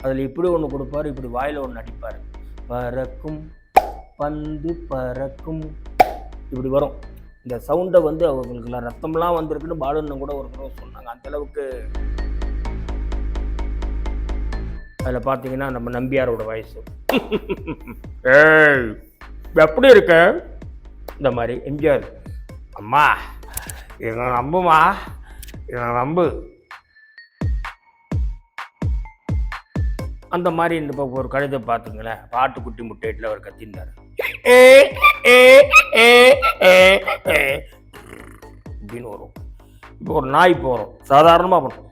அதில் இப்படி ஒன்று கொடுப்பார், இப்படி வாயில் ஒன்று அடிப்பார். பறக்கும் பந்து பறக்கும் இப்படி வரும். இந்த சவுண்டை வந்து அவங்களுக்குலாம் ரத்தம்லாம் வந்திருக்குன்னு பாலுன்னு கூட ஒரு தடவை சொன்னாங்க. அந்தளவுக்கு அதில் பார்த்தீங்கன்னா நம்ம நம்பியாரோட வயசு. ஏய் எப்படி இருக்க? இந்த மாதிரி எம்ஜிஆர், அம்மா இதை நம்புமா, இதை நம்பு. அந்த மாதிரி இந்த ஒரு கழுதை பார்த்துங்களேன், பாட்டுக்குட்டி முட்டையிட்டில் அவர் கத்திருந்தார். அப்படின்னு வரும். இப்போ ஒரு நாய் போகிறோம், சாதாரணமாக பண்ணும்.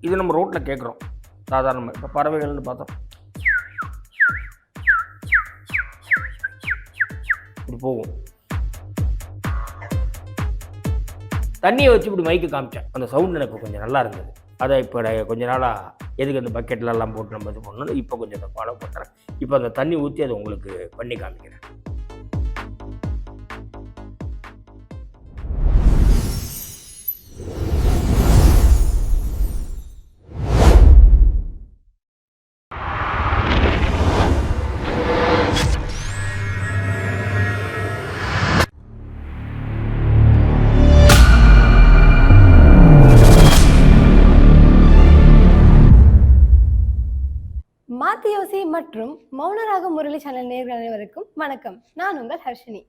இது நம்ம ரோட்டில் கேட்குறோம் சாதாரணமாக. இப்போ பறவைகள்னு பார்த்தோம், இப்படி போகும். தண்ணியை வச்சு இப்படி மைக்கு காமிச்சேன். அந்த சவுண்ட் எனக்கு கொஞ்சம் நல்லா இருந்தது. அதை இப்போ கொஞ்ச நாளாக எதுக்கு அந்த பக்கெட்லலாம் போட்டு நம்ம இது பண்ணணும், இப்போ கொஞ்சம் அதை ஃபாலோ பண்ணுறேன். இப்போ அந்த தண்ணி ஊற்றி அதை உங்களுக்கு பண்ணி காமிக்கிறேன். மாத்தியோசி மற்றும் மௌனராக முரளி சேனல் நேயர்கள் அனைவருக்கும் வணக்கம். நான் உங்கள் ஹர்ஷினி.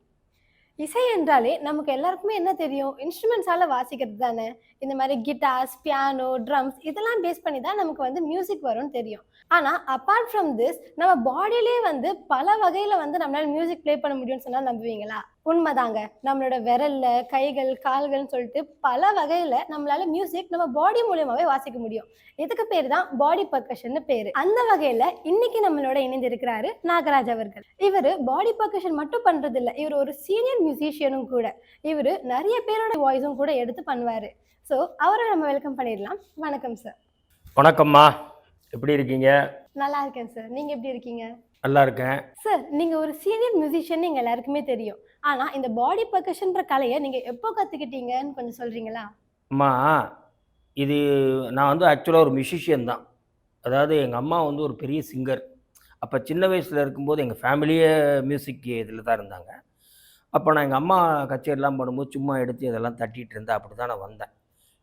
இசை என்றாலே நமக்கு எல்லாருக்குமே என்ன தெரியும்? இன்ஸ்ட்ருமெண்ட்ஸால வாசிக்கிறது தானே. இந்த மாதிரி கிட்டார்ஸ், பியானோ, ட்ரம்ஸ் இதெல்லாம் பேஸ் பண்ணி தான் நமக்கு வந்து மியூசிக் வரும்னு தெரியும். ஆனால் அப்பார்ட் ஃப்ரம் திஸ் நம்ம பாடியிலே வந்து பல வகையில் வந்து நம்மளால மியூசிக் ப்ளே பண்ண முடியும்னு சொன்னால் நம்புவீங்களா? உண்மைதாங்க. நம்மளோட விரல்ல, கைகள், கால்கள்னு சொல்லிட்டு பல வகையில் நம்மளால மியூசிக் நம்ம பாடி மூலியமாகவே வாசிக்க முடியும். இதுக்கு பேர் தான் பாடி பர்கஷன் பேரு. அந்த வகையில இன்னைக்கு நம்மளோட இணைந்திருக்கிறாரு நாகராஜ் அவர்கள். இவரு பாடி பர்கஷன் மட்டும் பண்றது இல்ல, இவர் ஒரு சீனியர் மியூசிஷியனும் கூட. இவரு நிறைய பேரோட வாய்ஸும் கூட எடுத்து பண்ணுவாரு. ஸோ அவரை நம்ம வெல்கம் பண்ணிடலாம். வணக்கம் சார். வணக்கம்மா, எப்படி இருக்கீங்க? நல்லா இருக்கேன் சார். நீங்க எப்படி இருக்கீங்க? நல்லா இருக்கேன் சார். நீங்க ஒரு சீனியர் மியூசிஷியன் எங்க எல்லாருக்குமே தெரியும். ஆனா இந்த பாடி பர்கஷன்ற கலையை நீங்க எப்போ கத்துக்கிட்டீங்கன்னு கொஞ்சம் சொல்றீங்களா? அம்மா, இது நான் வந்து ஆக்சுவலாக ஒரு மியூசிஷியன் தான். அதாவது எங்கள் அம்மா வந்து ஒரு பெரிய சிங்கர். அப்போ சின்ன வயசில் இருக்கும்போது எங்கள் ஃபேமிலியே மியூசிக் இதில் தான் இருந்தாங்க. அப்போ நான் எங்கள் அம்மா கச்சேரிலாம் பண்ணும்போது சும்மா எடுத்து இதெல்லாம் தட்டிகிட்டு இருந்தேன். அப்படி தான் நான் வந்தேன்.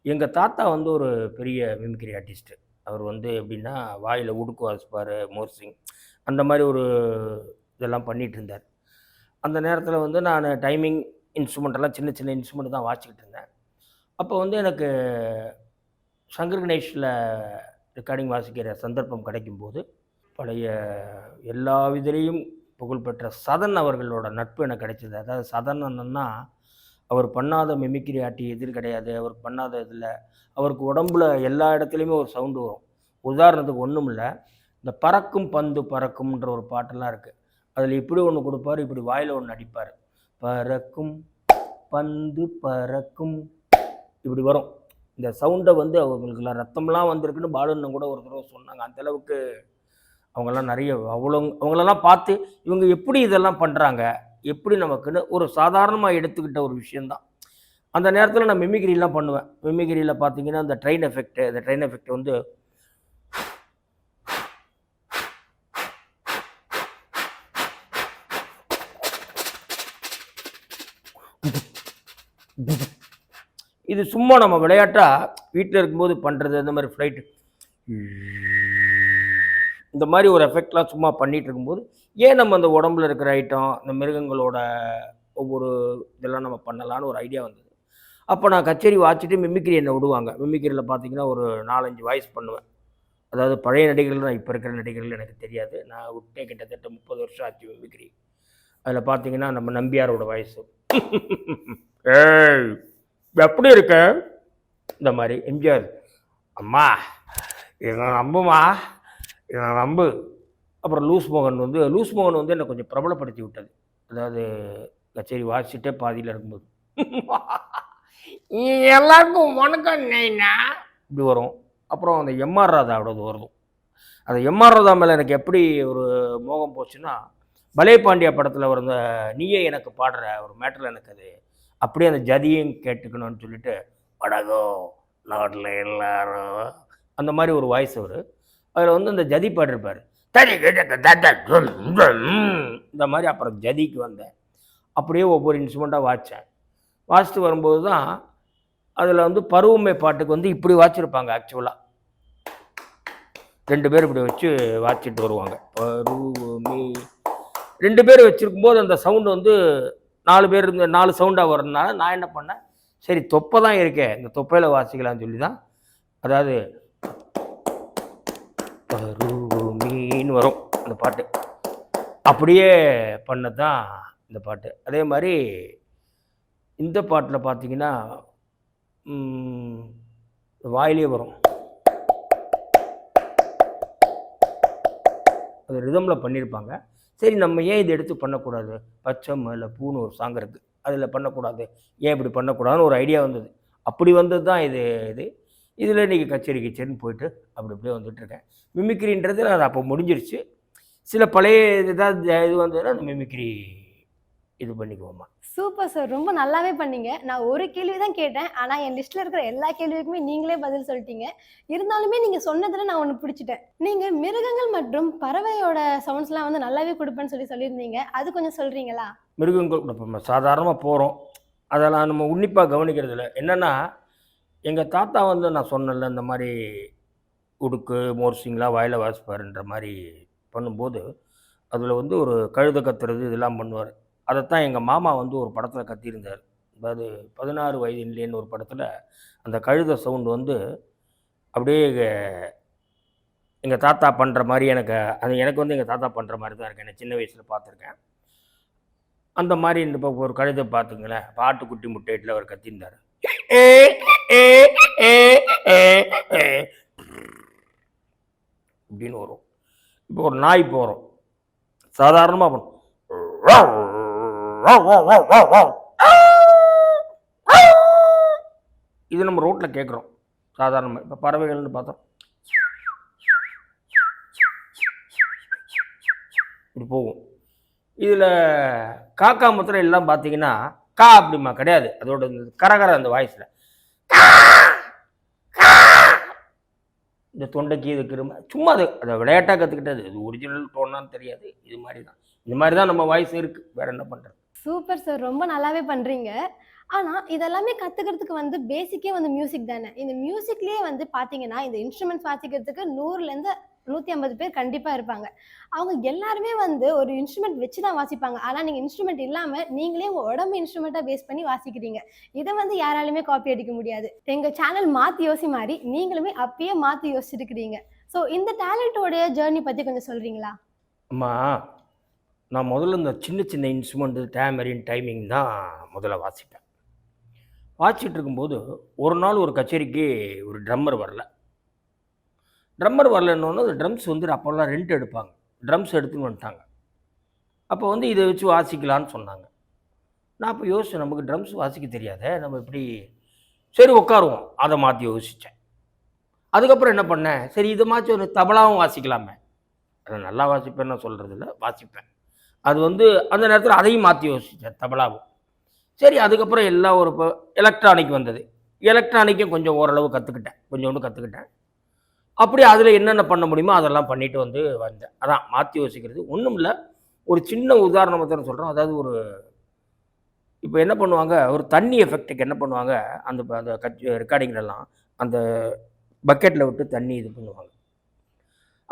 எங்கள் தாத்தா வந்து ஒரு பெரிய மிமிக்ரி ஆர்டிஸ்ட்டு. அவர் வந்து எப்படின்னா வாயில் உடுக்கு வாசிப்பார், மோர்சிங் அந்த மாதிரி ஒரு இதெல்லாம் பண்ணிகிட்டு இருந்தார். அந்த நேரத்தில் வந்து நான் டைமிங் இன்ஸ்ட்ருமெண்ட்டெல்லாம் சின்ன சின்ன இன்ஸ்ட்ருமெண்ட் தான் வாசிக்கிட்டு இருந்தேன். அப்போ வந்து எனக்கு சங்கர் கணேஷில் ரெக்கார்டிங் வாசிக்கிற சந்தர்ப்பம் கிடைக்கும்போது பழைய எல்லா விதிலையும் புகழ்பெற்ற சதன் அவர்களோட நட்பு எனக்கு கிடைச்சிது. அதாவது சதன் அண்ணன்னா அவர் பண்ணாத மிமிக்ரி ஆட்டி எதிர் கிடையாது. அவர் பண்ணாத இதில் அவருக்கு உடம்புல எல்லா இடத்துலையுமே ஒரு சவுண்டு வரும். உதாரணத்துக்கு ஒன்றும் இல்லை, இந்த பறக்கும் பந்து பறக்கும்ன்ற ஒரு பாட்டெல்லாம் இருக்குது. அதில் இப்படி ஒன்று கொடுப்பார், இப்படி வாயில் ஒன்று அடிப்பார். பறக்கும் பந்து பறக்கும் இப்படி வரும். இந்த சவுண்டை வந்து அவங்களுக்குலாம் ரத்தம்லாம் வந்திருக்குன்னு பாலுன்னு கூட ஒரு தடவை சொன்னாங்க. அந்தளவுக்கு அவங்கெல்லாம் நிறைய அவங்களெல்லாம் பார்த்து இவங்க எப்படி இதெல்லாம் பண்ணுறாங்க, எப்படி நமக்குன்னு ஒரு சாதாரணமாக எடுத்துக்கிட்ட ஒரு விஷயந்தான். அந்த நேரத்தில் நான் மிமிக்ரிலாம் பண்ணுவேன். மிமிக்ரியில் பார்த்தீங்கன்னா அந்த ட்ரெயின் எஃபெக்ட் வந்து இது சும்மா நம்ம விளையாட்டாக வீட்டில் இருக்கும்போது பண்ணுறது. அந்த மாதிரி ஃப்ளைட்டு இந்த மாதிரி ஒரு எஃபெக்ட்லாம் சும்மா பண்ணிகிட்டு இருக்கும்போது ஏன் நம்ம அந்த உடம்புல இருக்கிற ஐட்டம், இந்த மிருகங்களோட ஒவ்வொரு இதெல்லாம் நம்ம பண்ணலான்னு ஒரு ஐடியா வந்தது. அப்போ நான் கச்சேரி வாச்சிட்டு மிமிக்ரி என்னை விடுவாங்க. மிமிக்ரியில் பார்த்தீங்கன்னா ஒரு 4-5 வாய்ஸ் பண்ணுவேன். அதாவது பழைய நடிகர்கள் தான், இப்போ இருக்கிற நடிகர்கள் எனக்கு தெரியாது. நான் விட்டே கிட்டத்தட்ட 30 வருஷம் ஆச்சு மிமிக்ரி. அதில் பார்த்தீங்கன்னா நம்ம நம்பியாரோட வயசு. ஏய் எப்படி இருக்க? இந்த மாதிரி எம்ஜிஆர், அம்மா இதை நம்புமா, இதை நம்பு. அப்புறம் லூஸ் மோகன் வந்து என்னை கொஞ்சம் பிரபலப்படுத்தி விட்டது. அதாவது கச்சேரி வாசிச்சுட்டே பாதியில் இருக்கும்போது எல்லாருக்கும் வணக்கம் நைனா இப்படி வரும். அப்புறம் அந்த எம்ஆர் ராதாவோடது வரும். அந்த எம்ஆர் ராதா மேலே எனக்கு எப்படி ஒரு மோகம் போச்சுன்னா, பலே பாண்டியா படத்தில் ஒரு அந்த நீயே எனக்கு பாடுற ஒரு மேட்டரில் எனக்கு அது அப்படியே அந்த ஜதியும் கேட்டுக்கணும்னு சொல்லிட்டு வணக்கம் நாட்டில் எல்லாரும் அந்த மாதிரி ஒரு வாய்ஸ் அவர். அதில் வந்து அந்த ஜதி பாடிருப்பார். இந்த மாதிரி அப்புறம் ஜதிக்கு வந்தேன். அப்படியே ஒவ்வொரு இன்ஸ்ட்ருமெண்ட்டாக வாசித்தேன். வாசித்து வரும்போது தான் அதில் வந்து பருவமே பாட்டுக்கு வந்து இப்படி வாசிச்சிருப்பாங்க. ஆக்சுவலாக 2 பேர் இப்படி வச்சு வாசிச்சுட்டு வருவாங்க. பருவமே 2 பேர் வச்சுருக்கும்போது அந்த சவுண்டு வந்து 4 பேர் இந்த 4 சவுண்டாக வர்றதுனால நான் என்ன பண்ணேன், சரி தொப்பை தான் இருக்கே, இந்த தொப்பையில் வாசிக்கலாம்னு சொல்லி தான், அதாவது பருவமேன்னு வரும் அந்த பாட்டு. அப்படியே பண்ணது தான் இந்த பாட்டு. அதே மாதிரி இந்த பாட்டில் பார்த்தீங்கன்னா வாயிலே வரும். அது ரிதமில் பண்ணியிருப்பாங்க. சரி நம்ம ஏன் இதை எடுத்து பண்ணக்கூடாது, பச்சை மலை பூன்னு ஒரு சாங் இருக்குது, அதில் பண்ணக்கூடாது, ஏன் இப்படி பண்ணக்கூடாதுன்னு ஒரு ஐடியா வந்தது. அப்படி வந்தது தான் இதில் இன்றைக்கி கச்சேரின்னு போயிட்டு அப்படி அப்படியே வந்துட்டுருக்கேன். மிமிக்ரின்றது அது அப்போ முடிஞ்சிருச்சு. சில பழைய ஏதாவது இது வந்ததுன்னா அந்த மிமிக்ரி இது பண்ணிக்குவோம்மா. சூப்பர் சார், ரொம்ப நல்லாவே பண்ணீங்க. நான் ஒரு கேள்வி தான் கேட்டேன், ஆனால் என் லிஸ்ட்டில் இருக்கிற எல்லா கேள்விக்குமே நீங்களே பதில் சொல்லிட்டீங்க. இருந்தாலுமே நீங்கள் சொன்னதில் நான் ஒன்று பிடிச்சிட்டேன். நீங்கள் மிருகங்கள் மற்றும் பறவையோட சவுண்ட்ஸ்லாம் வந்து நல்லாவே கொடுப்பேன்னு சொல்லியிருந்தீங்க. அது கொஞ்சம் சொல்கிறீங்களா? மிருகங்கள் நம்ம சாதாரணமாக போகிறோம், அதெல்லாம் நம்ம உன்னிப்பாக கவனிக்கிறது இல்லை. என்னென்னா எங்கள் தாத்தா வந்து நான் சொன்னேன்ல இந்த மாதிரி உடுக்கு மோர்சிங்லாம் வாயில் வாசிப்பாருன்ற மாதிரி பண்ணும்போது, அதில் வந்து ஒரு கழுதை கத்துறது இதெல்லாம் பண்ணுவார். அதைத்தான் எங்கள் மாமா வந்து ஒரு படத்தில் கத்தியிருந்தார். அதாவது 16 வயதிலேன்னு ஒரு படத்தில் அந்த கழுதை சவுண்டு வந்து அப்படியே எங்கள் தாத்தா பண்ணுற மாதிரி எனக்கு வந்து எங்கள் தாத்தா பண்ணுற மாதிரி தான் இருக்கு. எனக்கு சின்ன வயசில் பார்த்துருக்கேன். அந்த மாதிரி இப்போ ஒரு கழுதை பார்த்துங்களேன், ஆட்டுக்குட்டி முட்டையிட்டில் அவர் கத்தியிருந்தார். அப்படின்னு வரும். இப்போ ஒரு நாய் போகிறோம், சாதாரணமாக பண்ணும், இது நம்ம ரோட்டில் கேட்குறோம் சாதாரணமாக. இப்போ பறவைகள்னு பார்த்தோம், இப்படி போகும். இதில் காக்கா முத்திரை எல்லாம் பார்த்தீங்கன்னா கா அப்படிமா கிடையாது, அதோட கரகர அந்த வாய்ஸில் இந்த தொண்டைக்கு இதுக்கு சும்மா அதை விளையாட்டாக கற்றுக்கிட்டது. இது ஒரிஜினல் டோன்னான்னு தெரியாது. இது மாதிரி தான் நம்ம வாய்ஸ் இருக்குது, வேறு என்ன பண்ணுறது. சூப்பர் சார், ரொம்ப நல்லாவே பண்ணுறீங்க. ஆனால் இதெல்லாமே கற்றுக்கிறதுக்கு வந்து பேசிக்கே வந்து மியூசிக் தானே. இந்த மியூசிக்லேயே வந்து பார்த்தீங்கன்னா இந்த இன்ஸ்ட்ருமெண்ட்ஸ் வாசிக்கிறதுக்கு 100லேருந்து 150 பேர் கண்டிப்பாக இருப்பாங்க. அவங்க எல்லாருமே வந்து ஒரு இன்ஸ்ட்ருமெண்ட் வச்சு தான் வாசிப்பாங்க. ஆனால் நீங்கள் இன்ஸ்ட்ருமெண்ட் இல்லாமல் நீங்களே உங்கள் உடம்பு இன்ஸ்ட்ருமெண்ட்டாக பேஸ் பண்ணி வாசிக்கிறீங்க. இதை வந்து யாராலுமே காப்பி அடிக்க முடியாது. எங்கள் சேனல் மாற்றி யோசி மாதிரி நீங்களுமே அப்பயே மாற்றி யோசிச்சுருக்கிறீங்க. ஸோ இந்த டேலண்ட்டோடைய ஜேர்னி பற்றி கொஞ்சம் சொல்கிறீங்களா? அம்மா, நான் முதல்ல இந்த சின்ன சின்ன இன்ஸ்ட்ருமெண்ட்டு டேமரின் டைமிங் தான் முதல்ல வாசிப்பேன். வாசிச்சுட்டு இருக்கும்போது ஒரு நாள் ஒரு கச்சேரிக்கு ஒரு ட்ரம்மர் வரலன்னொன்னே அந்த ட்ரம்ஸ் வந்து அப்போல்லாம் ரெண்ட் எடுப்பாங்க. ட்ரம்ஸ் எடுத்துன்னு வந்துட்டாங்க. அப்போ வந்து இதை வச்சு வாசிக்கலான்னு சொன்னாங்க. நான் அப்போ யோசித்தேன், நமக்கு ட்ரம்ஸ் வாசிக்க தெரியாதே, நம்ம இப்படி சரி உட்காருவோம். அதை மாற்றி யோசித்தேன். அதுக்கப்புறம் என்ன பண்ணேன், சரி இதை மாற்றி ஒரு தபலாவும் வாசிக்கலாமே. அதை நல்லா வாசிப்பேன்னு நான் சொல்கிறது இல்லை, வாசிப்பேன். அது வந்து அந்த நேரத்தில் அதையும் மாற்றி யோசித்தேன், தபலாவும். சரி அதுக்கப்புறம் எல்லாம் ஒரு இப்போ எலக்ட்ரானிக் வந்தது. எலக்ட்ரானிக்கும் கொஞ்சம் ஓரளவு கொஞ்சோண்டு கற்றுக்கிட்டேன். அப்படி அதில் என்னென்ன பண்ண முடியுமோ அதெல்லாம் பண்ணிட்டு வந்தேன். அதான் மாற்றி யோசிக்கிறது ஒன்றும் இல்லை. ஒரு சின்ன உதாரணமாக தான் சொல்கிறோம். அதாவது இப்போ என்ன பண்ணுவாங்க, ஒரு தண்ணி எஃபெக்ட்டுக்கு என்ன பண்ணுவாங்க, அந்த ரெக்கார்டிங்லலாம் அந்த பக்கெட்டில் விட்டு தண்ணி இது பண்ணுவாங்க.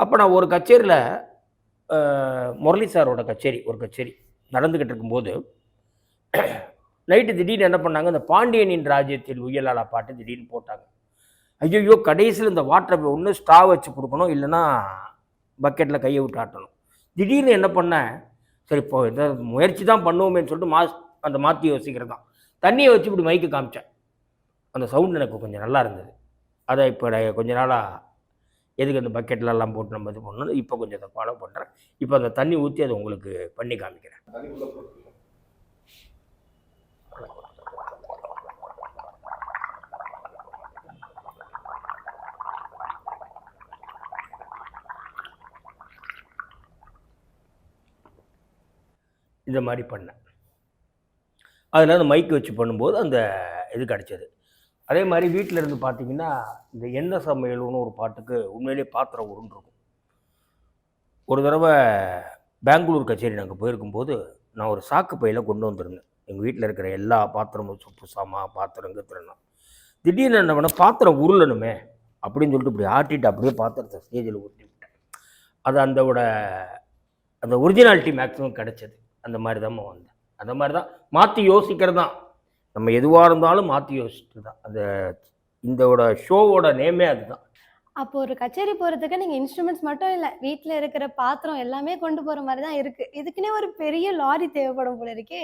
அப்போ நான் ஒரு கச்சேரியில் முரளி சாரோட ஒரு கச்சேரி நடந்துக்கிட்டு இருக்கும்போது நைட்டு திடீர்னு என்ன பண்ணாங்க, இந்த பாண்டியனின் ராஜ்யத்தில் உயலாளா பாட்டு திடீர்னு போட்டாங்க. ஐயோ, கடைசியில் இந்த வாட்டரை ஒன்று ஸ்ட்ரா வச்சு கொடுக்கணும், இல்லைன்னா பக்கெட்டில் கையை விட்டு ஆட்டணும். திடீர்னு என்ன பண்ணேன், சரி இப்போ இந்த முயற்சி தான் பண்ணுவோமேன்னு சொல்லிட்டு அந்த மாற்றி யோசிக்கிறது தான். தண்ணியை வச்சு இப்படி மைக்கு காமிச்சேன். அந்த சவுண்ட் எனக்கு கொஞ்சம் நல்லா இருந்தது. அதை இப்போ கொஞ்ச நாளாக எதுக்கு அந்த பக்கெட்லலாம் போட்டு நம்ம இது பண்ணணும், இப்போ கொஞ்சம் அதை ஃபாலோ பண்ணுறேன். இப்போ அந்த தண்ணி ஊற்றி அதை உங்களுக்கு பண்ணி காமிக்கிறேன். இந்த மாதிரி பண்ணேன். அதில் அந்த மைக்கு வச்சு பண்ணும்போது அந்த இது கிடச்சிது. அதே மாதிரி வீட்டில் இருந்து பார்த்தீங்கன்னா இந்த என்ன சமையல்னு ஒரு பாட்டுக்கு உண்மையிலேயே பாத்திரம் உருண்டிருக்கும். ஒரு தடவை பெங்களூர் கச்சேரி நாங்கள் போயிருக்கும்போது நான் ஒரு சாக்கு பையில் கொண்டு வந்திருந்தேன் எங்கள் வீட்டில் இருக்கிற எல்லா பாத்திரமும், சொப்பு சாமா பாத்திரம் கத்திரம்னா. திடீர்னு என்ன பண்ண, பாத்திரம் உருளணுமே அப்படின்னு சொல்லிட்டு இப்படி ஆட்டிட்டு அப்படியே பாத்திரத்தை ஸ்டேஜில் ஊற்றி விட்டேன். அது அந்த ஒரிஜினாலிட்டி மேக்ஸிமம் கிடச்சது. அந்த மாதிரி தான் வந்தேன். அந்த மாதிரி தான் மாற்றி யோசிக்கிறது தான். நம்ம எதுவாக இருந்தாலும் மாற்றி யோசிச்சுட்டு தான். இந்தோட ஷோவோட நேமே அதுதான். அப்போ ஒரு கச்சேரி போறதுக்கு நீங்க இன்ஸ்ட்ருமெண்ட்ஸ் மட்டும் இல்ல, வீட்ல இருக்கிற பாத்திரம் எல்லாமே கொண்டு போற மாதிரி தான் இருக்கு. இதுக்குன்னே ஒரு பெரிய லாரி தேவைப்படும் போல இருக்கே.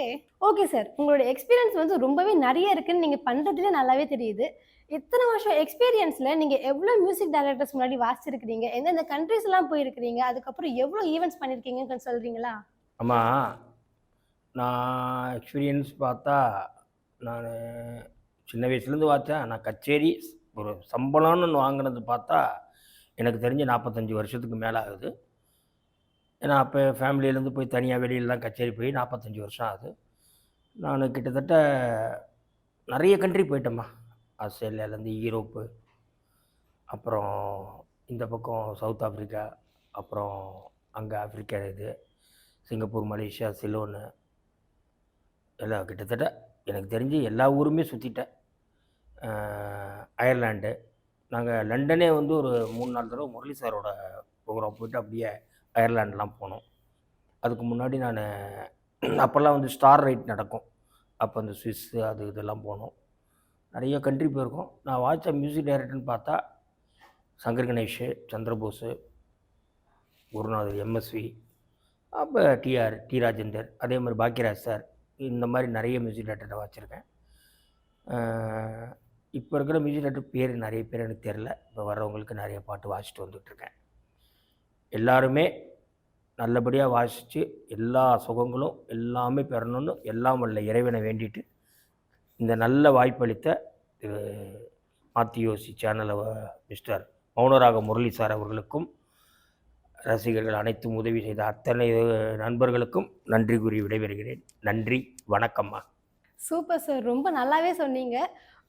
ஓகே சார், உங்களோட எக்ஸ்பீரியன்ஸ் வந்து ரொம்பவே நிறைய இருக்குன்னு நீங்க பண்றதுலே நல்லாவே தெரியுது. இத்தனை வருஷம் எக்ஸ்பீரியன்ஸ்ல நீங்க எவ்வளவு மியூசிக் டைரக்டர்ஸ் முன்னாடி வாசிச்சிருக்கீங்க, எந்தெந்த கண்ட்ரீஸ் எல்லாம் போயிருக்கிறீங்க, அதுக்கப்புறம் எவ்வளவு ஈவெண்ட்ஸ் பண்ணிருக்கீங்கன்னு கொஞ்சம் சொல்றீங்களா? ஆமாம், நான் எக்ஸ்பீரியன்ஸ் பார்த்தா நான் சின்ன வயசுலேருந்து வாச்சேன். நான் கச்சேரி ஒரு சம்பளம்னு ஒன்று வாங்கினது பார்த்தா எனக்கு தெரிஞ்சு 45 வருஷத்துக்கு மேலே ஆகுது. ஏன்னா அப்போ ஃபேமிலியிலேருந்து போய் தனியாக வெளியிலலாம் கச்சேரி போய் 45 வருஷம் ஆகுது. நான் கிட்டத்தட்ட நிறைய கண்ட்ரி போயிட்டேம்மா. ஆஸ்திரேலியாவிலேருந்து யூரோப்பு, அப்புறம் இந்த பக்கம் சவுத் ஆஃப்ரிக்கா, அப்புறம் அங்கே ஆஃப்ரிக்கா சிங்கப்பூர், மலேசியா, சிலோனு, எல்லாம் கிட்டத்தட்ட எனக்கு தெரிஞ்சு எல்லா ஊருமே சுற்றிட்டேன். அயர்லாண்டு, நாங்கள் லண்டனே வந்து ஒரு 3-4 தடவை முரளி சாரோட ப்ரோக்ராம் போயிட்டு அப்படியே அயர்லாண்டெலாம் போனோம். அதுக்கு முன்னாடி நான் அப்போல்லாம் வந்து ஸ்டார் ரைட் நடக்கும். அப்போ அந்த ஸ்விஸ்ஸு இதெல்லாம் போனோம். நிறைய கண்ட்ரி போயிருக்கோம். நான் வாட்ச மியூசிக் டைரக்டர்னு பார்த்தா சங்கர் கணேஷ், சந்திரபோஸு, குருநாதர் எம்எஸ்வி, அப்போ டி ராஜேந்தர், அதே மாதிரி பாக்கியராஜ் சார், இந்த மாதிரி நிறைய மியூசிக் டைரக்டரை வாச்சிருக்கேன். இப்போ இருக்கிற மியூசிக் டைரக்டர் பேர் நிறைய பேர் எனக்கு தெரில. இப்போ வர்றவங்களுக்கு நிறைய பாட்டு வாசிச்சுட்டு வந்துட்டுருக்கேன். எல்லாருமே நல்லபடியாக வாசித்து எல்லா சுகங்களும் எல்லாமே பெறணும்னு எல்லாம் வல்ல இறைவனை வேண்டிட்டு இந்த நல்ல வாய்ப்பளித்த மாற்றி யோசி சேனலை மிஸ்டர் மௌனராக முரளி சார் அவர்களுக்கும், ரசிகர்கள் அனைத்தும் உதவி செய்த அத்தனை நண்பர்களுக்கும் நன்றி கூறி விடைபெறுகிறேன். நன்றி, வணக்கம்மா. சூப்பர் சார், ரொம்ப நல்லாவே சொன்னீங்க.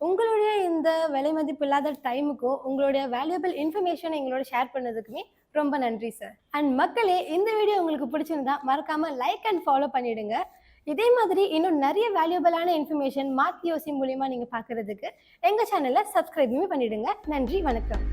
உங்களுடைய இந்த விலை மதிப்பு இல்லாத டைமுக்கும் உங்களுடைய வேல்யூபிள் இன்ஃபர்மேஷன் எங்களோட ஷேர் பண்ணதுக்குமே ரொம்ப நன்றி சார். அண்ட் மக்களே, இந்த வீடியோ உங்களுக்கு பிடிச்சிருந்தா மறக்காம லைக் அண்ட் ஃபாலோ பண்ணிடுங்க. இதே மாதிரி இன்னும் நிறைய வேல்யூபிளான இன்ஃபர்மேஷன் மாத்தி யோசி மூலியமா நீங்க பார்க்கறதுக்கு எங்க சேனலை சப்ஸ்கிரைபுமே பண்ணிடுங்க. நன்றி, வணக்கம்.